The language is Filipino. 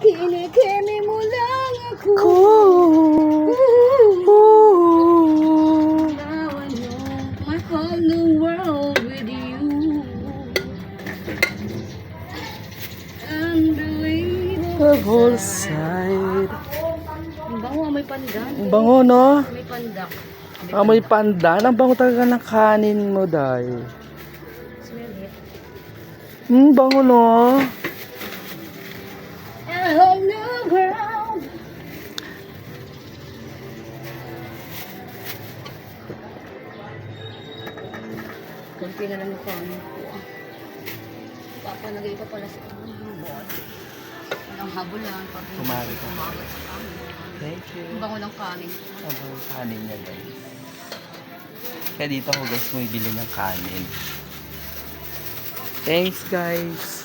Kinikimi mo lang ako. Now I know my whole new world with you. The Unbelievable. whole side. Ang bango, may pandan. Ang bango, no? May pandak. Amoy pandan. Ang bango talaga ng kanin mo, Day. Smell it. Bango, no? A whole new world. Kunti na lang yung kanin ko. Papalagay pa pala sa bot. Walang habulan. Kumari ka. Kumagat sa kanin. Thank you. Ang bango ng kanin. Ang bango ng kanin niya, guys. Kaya dito ako, guys, may bili ng kanin. Thanks, guys.